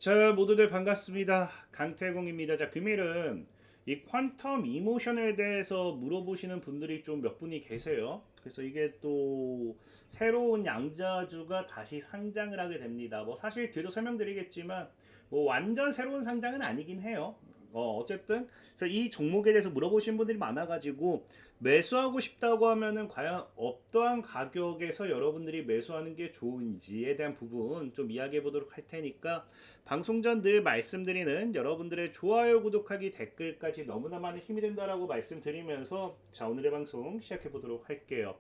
자, 모두들 반갑습니다. 강태공입니다. 자, 금일은 이 퀀텀 이모션에 대해서 물어보시는 분들이 좀 몇 분이 계세요. 그래서 이게 또 새로운 양자주가 다시 상장을 하게 됩니다. 뭐 사실 뒤로 설명드리겠지만 뭐 완전 새로운 상장은 아니긴 해요. 어쨌든 그래서 이 종목에 대해서 물어보신 분들이 많아가지고 매수하고 싶다고 하면은 과연 어떠한 가격에서 여러분들이 매수하는 게 좋은지에 대한 부분 좀 이야기해 보도록 할 테니까 방송 전 늘 말씀드리는 여러분들의 좋아요, 구독하기, 댓글까지 너무나 많은 힘이 된다라고 말씀드리면서 자, 오늘의 방송 시작해 보도록 할게요.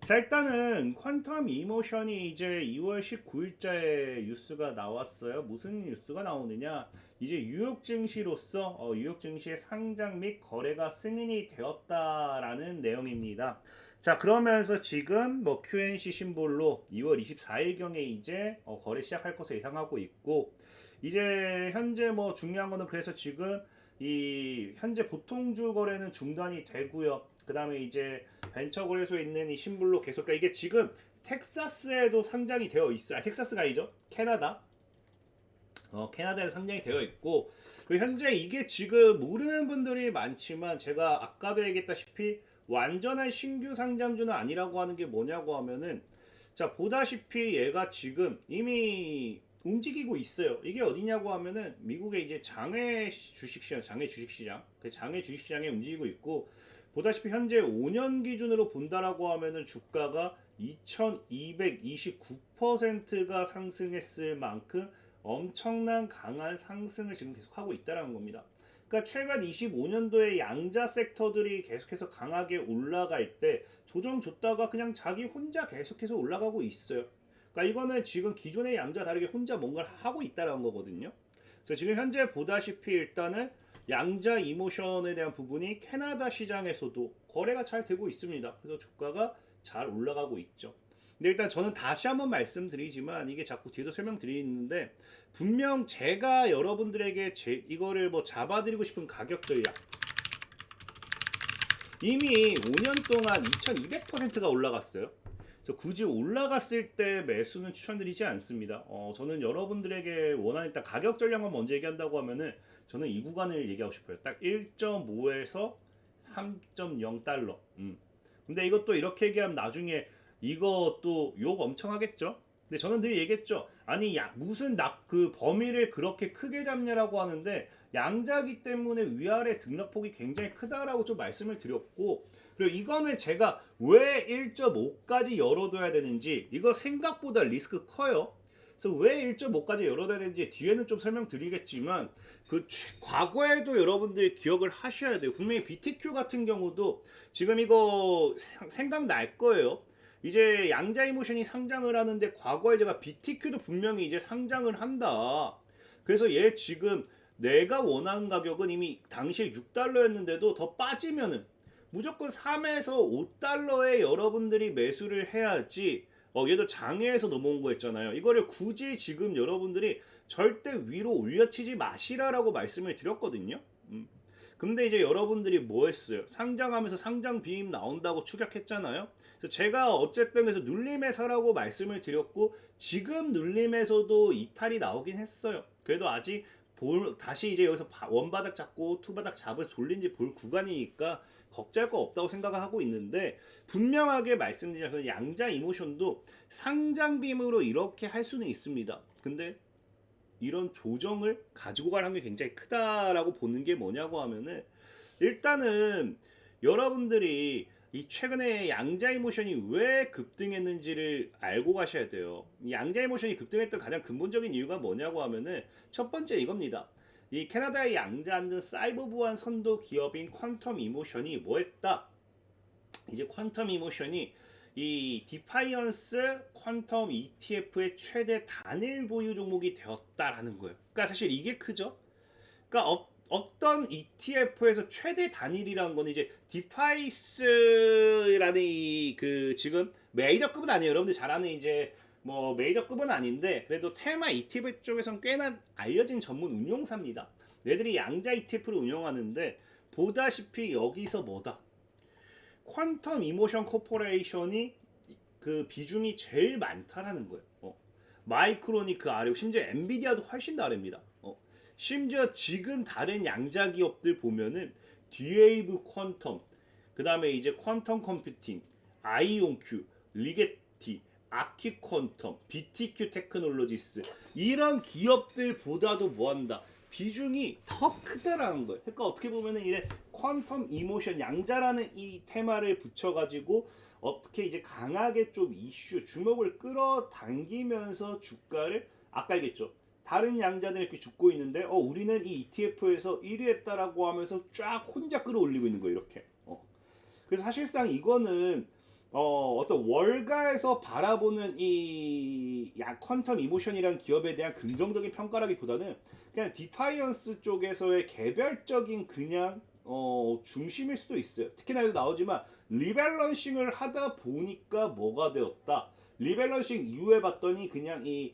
자, 일단은 퀀텀 이모션이 이제 2월 19일자에 뉴스가 나왔어요. 무슨 뉴스가 나오느냐? 이제 뉴욕 증시로서 뉴욕 증시의 상장 및 거래가 승인이 되었다라는 내용입니다. 자, 그러면서 지금 뭐 QNC 심볼로 2월 24일경에 이제 거래 시작할 것으로 예상하고 있고, 이제 현재 뭐 중요한 거는 그래서 지금 이 현재 보통주 거래는 중단이 되고요. 그 다음에 이제 벤처 거래소에 있는 이 심볼로 계속, 그러니까 이게 지금 텍사스에도 상장이 되어 있어요. 텍사스가 아니죠, 캐나다. 캐나다에 상장이 되어 있고, 그리고 현재 이게 지금 모르는 분들이 많지만 제가 아까도 얘기했다시피 완전한 신규 상장주는 아니라고 하는 게 뭐냐고 하면은, 자, 보다시피 얘가 지금 이미 움직이고 있어요. 이게 어디냐고 하면은 미국의 이제 장외 주식시장, 그 장외 주식시장에 움직이고 있고, 보다시피 현재 5년 기준으로 본다라고 하면은 주가가 2229%가 상승했을 만큼 엄청난 강한 상승을 지금 계속하고 있다는 겁니다. 그러니까 최근 25년도에 양자 섹터들이 계속해서 강하게 올라갈 때 조정 줬다가 그냥 자기 혼자 계속해서 올라가고 있어요. 그러니까 이거는 지금 기존의 양자 다르게 혼자 뭔가를 하고 있다는 거거든요. 그래서 지금 현재 보다시피 일단은 양자 이모션에 대한 부분이 캐나다 시장에서도 거래가 잘 되고 있습니다. 그래서 주가가 잘 올라가고 있죠. 근데 일단 저는 다시 한번 말씀드리지만 이게 자꾸 뒤에도 설명드리는데, 분명 제가 여러분들에게 이거를 뭐 잡아드리고 싶은 가격 전략, 이미 5년 동안 2200%가 올라갔어요. 그래서 굳이 올라갔을 때 매수는 추천드리지 않습니다. 저는 여러분들에게 원하는 일단 가격 전략만 먼저 얘기한다고 하면은 저는 이 구간을 얘기하고 싶어요. 딱 1.5에서 3.0달러. 근데 이것도 이렇게 얘기하면 나중에 이것도 욕 엄청 하겠죠? 근데 저는 늘 얘기했죠. 아니, 무슨 그 범위를 그렇게 크게 잡냐라고 하는데, 양자기 때문에 위아래 등락폭이 굉장히 크다라고 좀 말씀을 드렸고, 그리고 이거는 제가 왜 1.5까지 열어둬야 되는지, 이거 생각보다 리스크 커요. 그래서 왜 1.5까지 열어둬야 되는지 뒤에는 좀 설명드리겠지만, 그 과거에도 여러분들이 기억을 하셔야 돼요. 분명히 BTQ 같은 경우도 지금 이거 생각날 거예요. 이제 양자 이모션이 상장을 하는데 과거에 제가 BTQ도 분명히 이제 상장을 한다. 그래서 얘 지금 내가 원하는 가격은 이미 당시에 6달러였는데도 더 빠지면은 무조건 3에서 5달러에 여러분들이 매수를 해야지. 얘도 장외에서 넘어온 거였잖아요. 이거를 굳이 지금 여러분들이 절대 위로 올려치지 마시라라고 말씀을 드렸거든요. 근데 이제 여러분들이 뭐 했어요? 상장하면서 상장 비임 나온다고 추격했잖아요. 그래서 제가 어쨌든 그래서 눌림에 사라고 말씀을 드렸고, 지금 눌림에서도 이탈이 나오긴 했어요. 그래도 아직 다시 이제 여기서 원바닥 잡고 투바닥 잡을 돌린지 볼 구간이니까 걱정할 거 없다고 생각을 하고 있는데, 분명하게 말씀드려서 양자 이모션도 상장빔으로 이렇게 할 수는 있습니다. 근데 이런 조정을 가지고 갈 확률이 굉장히 크다라고 보는 게 뭐냐고 하면은, 일단은 여러분들이 이 최근에 양자 이모션이 왜 급등했는지를 알고 가셔야 돼요. 이 양자 이모션이 급등했던 가장 근본적인 이유가 뭐냐고 하면은 첫 번째 이겁니다. 이 캐나다의 양자하는 사이버 보안 선도 기업인 퀀텀 이모션이 뭐 했다? 이제 퀀텀 이모션이 이 디파이언스 퀀텀 ETF의 최대 단일 보유 종목이 되었다라는 거예요. 그러니까 사실 이게 크죠. 그러니까 어떤 ETF에서 최대 단일이라는 건 이제 디파이스라는 이 그 지금 메이저급은 아니에요. 여러분들 잘 아는 이제 뭐 메이저급은 아닌데 그래도 테마 ETF 쪽에선 꽤나 알려진 전문 운용사입니다. 얘들이 양자 ETF를 운영하는데, 보다시피 여기서 뭐다? 퀀텀 이모션 코퍼레이션이 그 비중이 제일 많다라는 거예요. 마이크론이 그 아래고 심지어 엔비디아도 훨씬 다릅니다. 심지어 지금 다른 양자 기업들 보면은 디웨이브 퀀텀, 그 다음에 이제 퀀텀 컴퓨팅, 아이온큐, 리게티, 아키 퀀텀, BTQ 테크놀로지스 이런 기업들보다도 뭐한다? 비중이 더 크다라는 거예요. 그러니까 어떻게 보면은 이래 퀀텀 이모션 양자라는 이 테마를 붙여가지고 어떻게 이제 강하게 좀 이슈 주목을 끌어당기면서 주가를 아까 얘기했죠. 다른 양자들이 이렇게 죽고 있는데 우리는 이 ETF에서 1위 했다라고 하면서 쫙 혼자 끌어올리고 있는 거예요. 이렇게. 그래서 사실상 이거는 어떤 월가에서 바라보는 이 퀀텀 이모션이라는 기업에 대한 긍정적인 평가라기보다는 그냥 디파이언스 쪽에서의 개별적인 그냥 중심일 수도 있어요. 특히나 여기도 나오지만 리밸런싱을 하다 보니까 뭐가 되었다. 리밸런싱 이후에 봤더니 그냥 이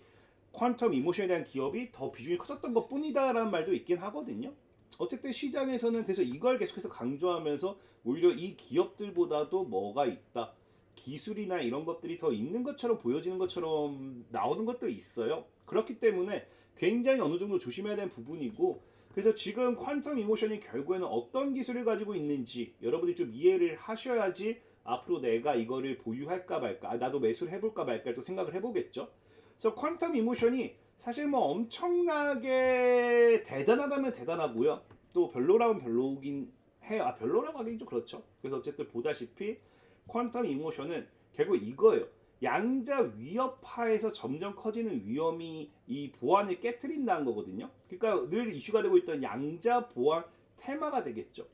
퀀텀 이모션에 대한 기업이 더 비중이 커졌던 것 뿐이다라는 말도 있긴 하거든요. 어쨌든 시장에서는 그래서 이걸 계속해서 강조하면서 오히려 이 기업들보다도 뭐가 있다. 기술이나 이런 것들이 더 있는 것처럼 보여지는 것처럼 나오는 것도 있어요. 그렇기 때문에 굉장히 어느 정도 조심해야 되는 부분이고, 그래서 지금 퀀텀 이모션이 결국에는 어떤 기술을 가지고 있는지 여러분들이 좀 이해를 하셔야지 앞으로 내가 이거를 보유할까 말까, 나도 매수를 해볼까 말까 또 생각을 해보겠죠. 그래서 퀀텀 이모션이 사실 뭐 엄청나게 대단하다면 대단하고요. 또 별로라면 별로긴 해요. 별로라고 하긴 좀 그렇죠. 그래서 어쨌든 보다시피 퀀텀 이모션은 결국 이거예요. 양자 위협화에서 점점 커지는 위험이 이 보안을 깨트린다는 거거든요. 그러니까 늘 이슈가 되고 있던 양자 보안 테마가 되겠죠.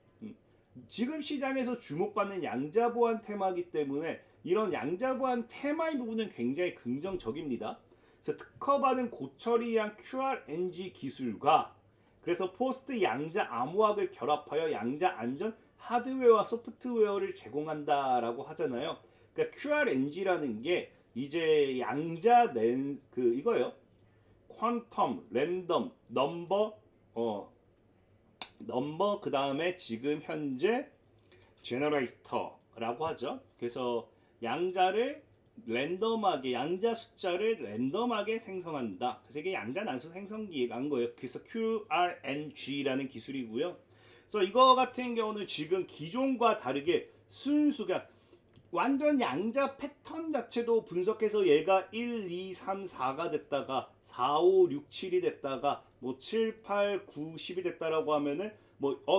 지금 시장에서 주목받는 양자 보안 테마이기 때문에 이런 양자 보안 테마의 부분은 굉장히 긍정적입니다. 그래서 특허받은 고처리한 QRNG 기술과 그래서 포스트 양자 암호학을 결합하여 양자 안전 하드웨어와 소프트웨어를 제공한다라고 하잖아요. 그러니까 QRNG라는 게 이제 양자 이거예요. 퀀텀, 랜덤, 넘버 그 다음에 지금 현재 제너레이터라고 하죠. 그래서 양자를 랜덤하게 양자 숫자를 랜덤하게 생성한다. 그래서 이게 양자 난수 생성기라는 거예요. 그래서 QRNG라는 기술이고요. 그래서 이거 같은 경우는 지금 기존과 다르게 순수가 완전 양자 패턴 자체도 분석해서 얘가 1, 2, 3, 4가 됐다가 4, 5, 6, 7이 됐다가 뭐 7, 8, 9, 10이 됐다라고 하면은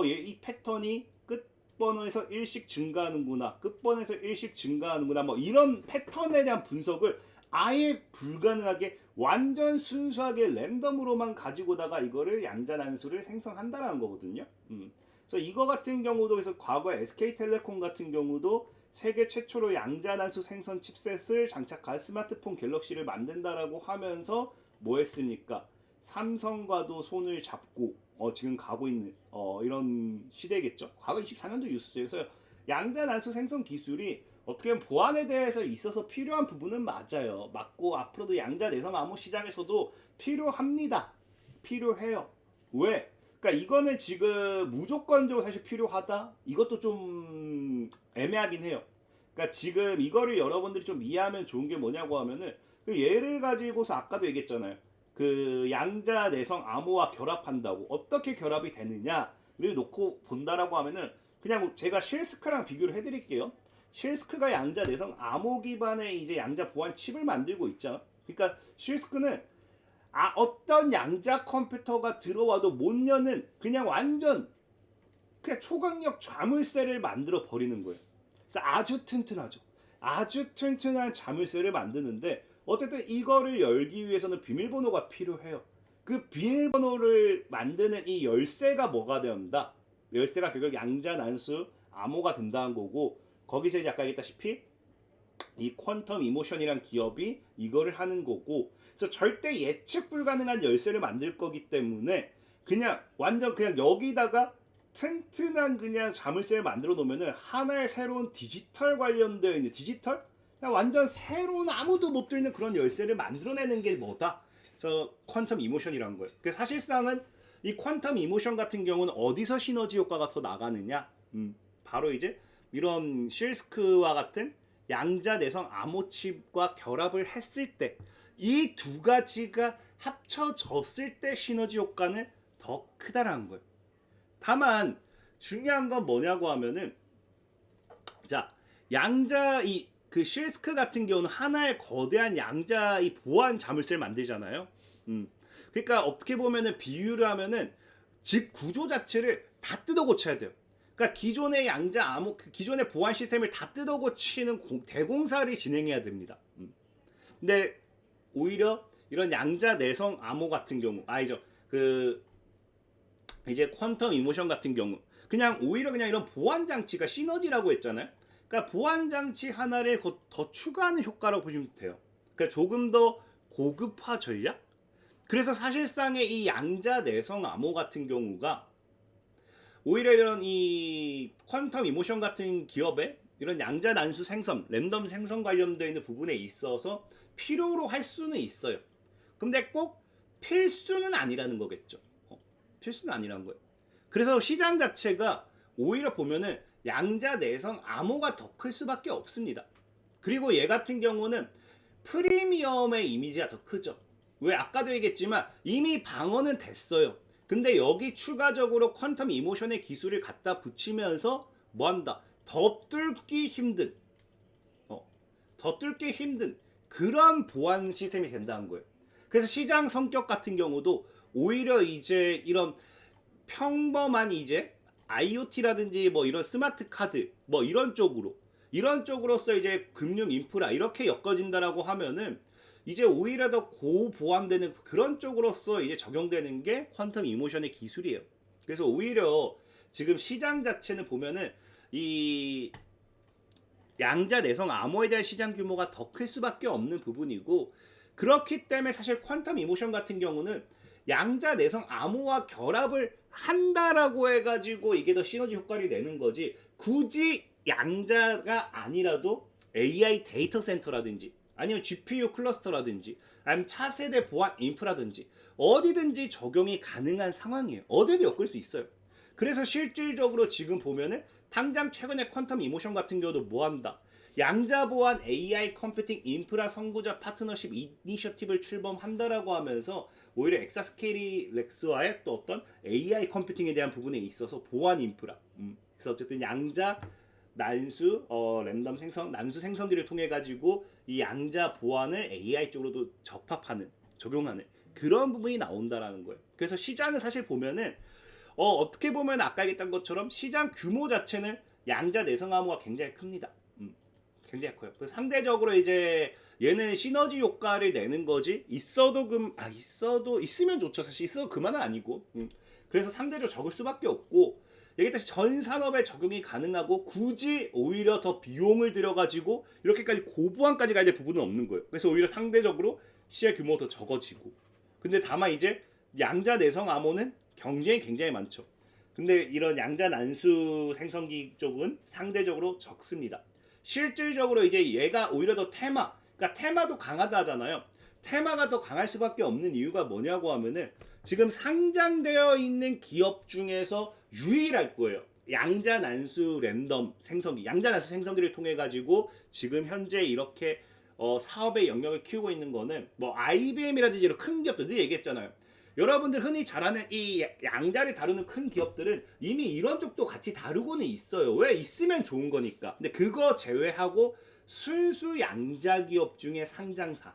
얘 이 패턴이 끝번호에서 1씩 증가하는구나. 끝번호에서 1씩 증가하는구나. 뭐 이런 패턴에 대한 분석을 아예 불가능하게 완전 순수하게 랜덤으로만 가지고다가 이거를 양자 난수를 생성한다라는 거거든요. 그래서 이거 같은 경우도 그래서 과거 SK텔레콤 같은 경우도 세계 최초로 양자 난수 생성 칩셋을 장착한 스마트폰 갤럭시를 만든다라고 하면서 뭐 했습니까? 삼성과도 손을 잡고 지금 가고 있는 이런 시대겠죠. 과거 24년도 뉴스예요. 그래서 양자 난수 생성 기술이 어떻게 보면 보안에 대해서 있어서 필요한 부분은 맞아요. 맞고 앞으로도 양자 내성 암호 시장에서도 필요합니다. 필요해요. 왜? 그러니까 이거는 지금 무조건적으로 사실 필요하다. 이것도 좀 애매하긴 해요. 그러니까 지금 이거를 여러분들이 좀 이해하면 좋은 게 뭐냐고 하면은 그 예를 가지고서 아까도 얘기했잖아요. 그 양자 내성 암호와 결합한다고 어떻게 결합이 되느냐를 놓고 본다라고 하면은 그냥 제가 실스크랑 비교를 해드릴게요. 실스크가 양자 내성 암호 기반의 이제 양자 보안 칩을 만들고 있죠. 그러니까 실스크는 어떤 양자 컴퓨터가 들어와도 못 여는 그냥 완전 그냥 초강력 자물쇠를 만들어 버리는 거예요. 그래서 아주 튼튼하죠. 아주 튼튼한 자물쇠를 만드는데 어쨌든 이거를 열기 위해서는 비밀번호가 필요해요. 그 비밀번호를 만드는 이 열쇠가 뭐가 된다? 열쇠가 결국 양자 난수 암호가 된다는 거고 거기서 이제 아까 얘기했다시피 이 퀀텀 이모션이란 기업이 이거를 하는 거고 그래서 절대 예측 불가능한 열쇠를 만들 거기 때문에 그냥 완전 그냥 여기다가 튼튼한 그냥 자물쇠를 만들어 놓으면은 하나의 새로운 디지털 관련되어 있는 디지털? 그냥 완전 새로운 아무도 못 들는 그런 열쇠를 만들어내는 게 뭐다? 그래서 퀀텀 이모션이라는 거예요. 그래서 사실상은 이 퀀텀 이모션 같은 경우는 어디서 시너지 효과가 더 나가느냐? 바로 이제 이런 실스크와 같은 양자 내성 암호칩과 결합을 했을 때 이 두 가지가 합쳐졌을 때 시너지 효과는 더 크다라는 거예요. 다만 중요한 건 뭐냐고 하면은, 자, 양자 이 그 실스크 같은 경우는 하나의 거대한 양자 이 보안 자물쇠를 만들잖아요. 그러니까 어떻게 보면은 비유를 하면은 집 구조 자체를 다 뜯어 고쳐야 돼요. 그러니까 기존의 양자 암호, 기존의 보안 시스템을 다 뜯어 고치는 대공사를 진행해야 됩니다. 근데 오히려 이런 양자 내성 암호 같은 경우, 아니죠, 그 이제 퀀텀 이모션 같은 경우, 그냥 오히려 그냥 이런 보안 장치가 시너지라고 했잖아요. 그러니까 보안 장치 하나를 더 추가하는 효과라고 보시면 돼요. 그러니까 조금 더 고급화 전략. 그래서 사실상의 이 양자 내성 암호 같은 경우가 오히려 이런 이 퀀텀 이모션 같은 기업의 이런 양자 난수 생성, 랜덤 생성 관련되어 있는 부분에 있어서 필요로 할 수는 있어요. 근데 꼭 필수는 아니라는 거겠죠. 필수는 아니라는 거예요. 그래서 시장 자체가 오히려 보면은 양자 내성 암호가 더 클 수밖에 없습니다. 그리고 얘 같은 경우는 프리미엄의 이미지가 더 크죠. 왜? 아까도 얘기했지만 이미 방어는 됐어요. 근데 여기 추가적으로 퀀텀 이모션의 기술을 갖다 붙이면서 뭐한다? 더 뚫기 힘든 그런 보안 시스템이 된다는 거예요. 그래서 시장 성격 같은 경우도 오히려 이제 이런 평범한 이제 IoT라든지 뭐 이런 스마트 카드 뭐 이런 쪽으로서 이제 금융 인프라 이렇게 엮어진다라고 하면은 이제 오히려 더 고보안되는 그런 쪽으로서 이제 적용되는 게 퀀텀 이모션의 기술이에요. 그래서 오히려 지금 시장 자체는 보면은 이 양자 내성 암호에 대한 시장 규모가 더 클 수밖에 없는 부분이고, 그렇기 때문에 사실 퀀텀 이모션 같은 경우는 양자 내성 암호와 결합을 한다라고 해가지고 이게 더 시너지 효과를 내는 거지, 굳이 양자가 아니라도 AI 데이터 센터라든지 아니면 GPU 클러스터라든지 아니면 차세대 보안 인프라든지 어디든지 적용이 가능한 상황이에요. 어디든 엮을 수 있어요. 그래서 실질적으로 지금 보면은 당장 최근에 퀀텀 이모션 같은 경우도 뭐한다? 양자 보안 AI 컴퓨팅 인프라 선구자 파트너십 이니셔티브를 출범한다라고 하면서 오히려 엑사스케일렉스와의 또 어떤 AI 컴퓨팅에 대한 부분에 있어서 보안 인프라, 그래서 어쨌든 양자 난수 랜덤 생성 난수 생성기를 통해 가지고 이 양자 보안을 AI 쪽으로도 접합하는 적용하는 그런 부분이 나온다라는 거예요. 그래서 시장은 사실 보면은 어떻게 보면 아까 얘기했던 것처럼 시장 규모 자체는 양자 내성 암호가 굉장히 큽니다. 굉장히 커요. 그래서 상대적으로 이제 얘는 시너지 효과를 내는 거지, 있으면 좋죠. 사실 있어도 그만은 아니고. 그래서 상대적으로 적을 수밖에 없고, 얘기했듯이 전 산업에 적용이 가능하고 굳이 오히려 더 비용을 들여가지고 이렇게까지 고보안까지 가야 될 부분은 없는 거예요. 그래서 오히려 상대적으로 시의 규모가 더 적어지고, 근데 다만 이제 양자 내성 암호는 경쟁이 굉장히 많죠. 근데 이런 양자 난수 생성기 쪽은 상대적으로 적습니다. 실질적으로 이제 얘가 오히려 더 그러니까 테마도 강하다 하잖아요. 테마가 더 강할 수밖에 없는 이유가 뭐냐고 하면은 지금 상장되어 있는 기업 중에서 유일할 거예요. 양자 난수 랜덤 생성기, 양자 난수 생성기를 통해 가지고 지금 현재 이렇게 사업의 영역을 키우고 있는 거는 뭐 IBM이라든지 이런 큰 기업들 늘 얘기했잖아요. 여러분들 흔히 잘 아는 이 양자를 다루는 큰 기업들은 이미 이런 쪽도 같이 다루고는 있어요. 왜? 있으면 좋은 거니까. 근데 그거 제외하고 순수 양자 기업 중에 상장사는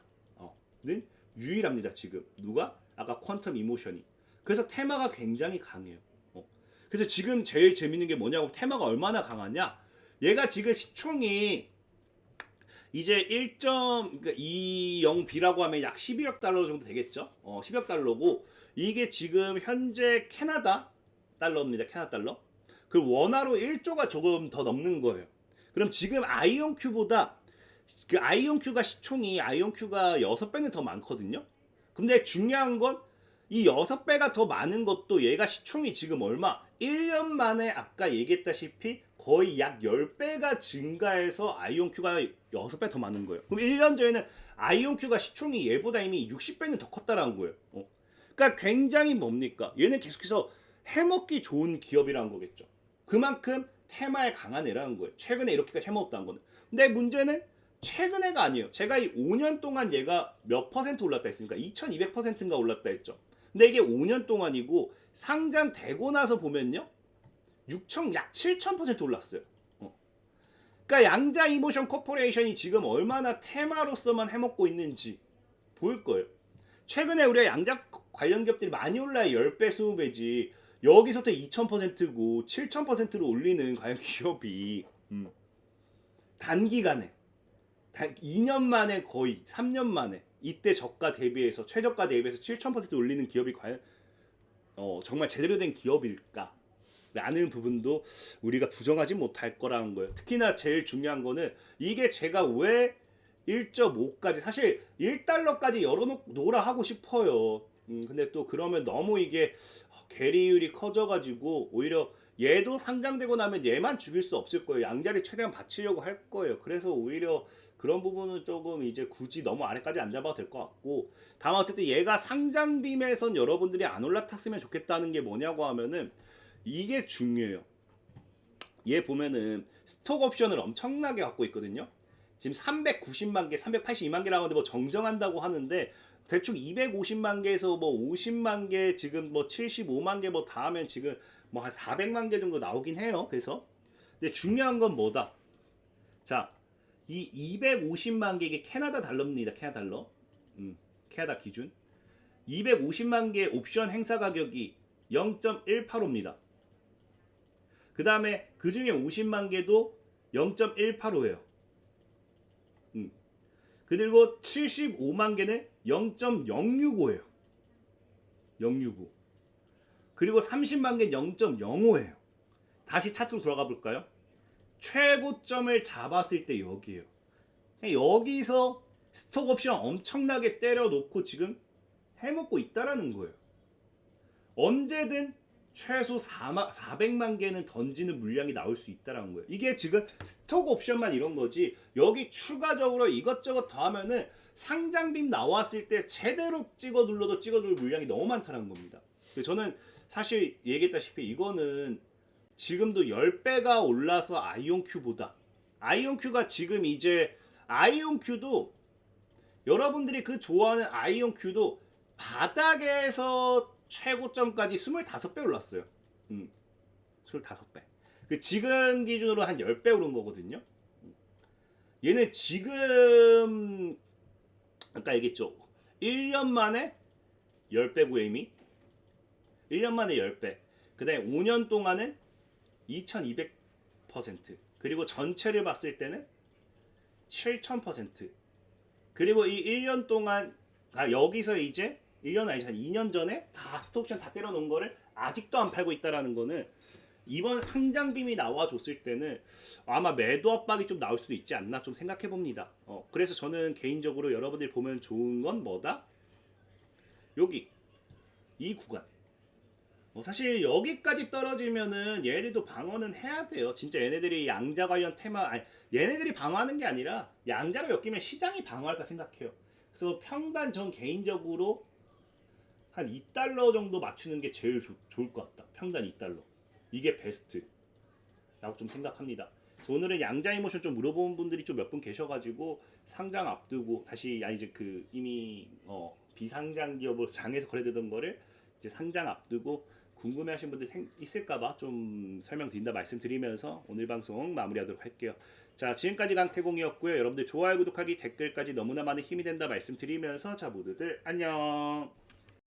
유일합니다. 지금 누가? 아까 퀀텀 이모션이. 그래서 테마가 굉장히 강해요. 그래서 지금 제일 재밌는 게 뭐냐고, 테마가 얼마나 강하냐? 얘가 지금 시총이 이제 1.20B라고 하면 약 11억 달러 정도 되겠죠? 10억 달러고, 이게 지금 현재 캐나다 달러입니다. 캐나다 달러. 그 원화로 1조가 조금 더 넘는 거예요. 그럼 지금 아이온큐보다 그 아이온큐가 시총이 아이온큐가 6배는 더 많거든요. 근데 중요한 건 이 6배가 더 많은 것도 얘가 시총이 지금 얼마? 1년 만에 아까 얘기했다시피 거의 약 10배가 증가해서 아이온큐가 6배 더 많은 거예요. 그럼 1년 전에는 아이온큐가 시총이 얘보다 이미 60배는 더 컸다라는 거예요. 그러니까 굉장히 뭡니까? 얘는 계속해서 해먹기 좋은 기업이라는 거겠죠. 그만큼 테마에 강한 애라는 거예요. 최근에 이렇게까지 해먹었다는 거는. 근데 문제는 최근에가 아니에요. 제가 이 5년 동안 얘가 몇 퍼센트 올랐다 했습니까? 2200%인가 올랐다 했죠. 근데 이게 5년 동안이고 상장되고 나서 보면요. 6천 약 7000% 올랐어요. 그러니까 양자 이모션 코퍼레이션이 지금 얼마나 테마로서만 해먹고 있는지 보일 거예요. 최근에 우리가 양자 관련 기업들이 많이 올라요. 10배, 20배지. 여기서부터 2000%고 7000%를 올리는 과연 기업이 단기간에 2년 만에 거의 3년 만에 이때 저가 대비해서 최저가 대비해서 7000% 올리는 기업이 과연 정말 제대로 된 기업일까? 라는 부분도 우리가 부정하지 못할 거라는 거예요. 특히나 제일 중요한 거는 이게 제가 왜 1.5까지 사실 1달러까지 열어놓으라 하고 싶어요. 근데 또 그러면 너무 이게 괴리율이 커져가지고 오히려 얘도 상장되고 나면 얘만 죽일 수 없을 거예요. 양자리 최대한 받치려고 할 거예요. 그래서 오히려 그런 부분은 조금 이제 굳이 너무 아래까지 안 잡아도 될 것 같고, 다만 어쨌든 얘가 상장빔에선 여러분들이 안 올라탔으면 좋겠다는 게 뭐냐고 하면은 이게 중요해요. 얘 보면은 스톡 옵션을 엄청나게 갖고 있거든요. 지금 390만 개, 382만 개라고 하는데 뭐 정정한다고 하는데 대충 250만 개에서 뭐 50만 개, 지금 뭐 75만 개 뭐 다 하면 지금 뭐 한 400만 개 정도 나오긴 해요. 그래서 근데 중요한 건 뭐다? 자, 이 250만 개 이게 캐나다 달러입니다. 캐나다 달러. 캐나다 기준. 250만 개 옵션 행사 가격이 0.185입니다. 그 다음에 그 중에 50만 개도 0.185예요. 그리고 75만 개는 0.065예요. 065. 그리고 30만 개는 0.05예요. 다시 차트로 들어가 볼까요? 최고점을 잡았을 때 여기에요. 여기서 스톡 옵션 엄청나게 때려놓고 지금 해먹고 있다라는 거예요. 언제든 최소 400만 개는 던지는 물량이 나올 수 있다라는 거예요. 이게 지금 스톡 옵션만 이런 거지, 여기 추가적으로 이것저것 더 하면은 상장빔 나왔을 때 제대로 찍어 눌러도 찍어 눌 물량이 너무 많다는 겁니다. 저는 사실 얘기했다시피 이거는 지금도 10배가 올라서 아이온큐보다, 아이온큐가 지금 이제 아이온큐도 여러분들이 그 좋아하는 아이온큐도 바닥에서 최고점까지 25배 올랐어요. 25배. 그 지금 기준으로 한 10배 오른 거거든요. 얘는 지금 아까 얘기했죠. 1년 만에 10배고 이미 1년 만에 10배. 그다음에 5년 동안은 2200%. 그리고 전체를 봤을 때는 7000%. 그리고 이 1년 동안 여기서 이제 1년 아니지 한 2년 전에 다 스톡옵션 다 때려놓은 거를 아직도 안 팔고 있다라는 거는 이번 상장빔이 나와줬을 때는 아마 매도 압박이 좀 나올 수도 있지 않나 좀 생각해 봅니다. 그래서 저는 개인적으로 여러분들이 보면 좋은 건 뭐다? 여기 이 구간. 사실 여기까지 떨어지면은 얘네들도 방어는 해야 돼요. 진짜 얘네들이 양자 관련 테마, 아니 얘네들이 방어하는 게 아니라 양자로 엮이면 시장이 방어할까 생각해요. 그래서 평단 전 개인적으로 한 2달러 정도 맞추는 게 제일 좋을 것 같다. 평단 2달러. 이게 베스트라고 좀 생각합니다. 그래서 오늘은 양자 이모션 좀 물어본 분들이 좀 몇 분 계셔가지고 상장 앞두고 다시 이제 그 이미 비상장 기업으로 장에서 거래되던 거를 이제 상장 앞두고 궁금해하신 분들 있을까봐 좀 설명드린다 말씀드리면서 오늘 방송 마무리하도록 할게요. 자, 지금까지 강태공이었고요. 여러분들 좋아요, 구독하기, 댓글까지 너무나 많은 힘이 된다 말씀드리면서 자 모두들 안녕.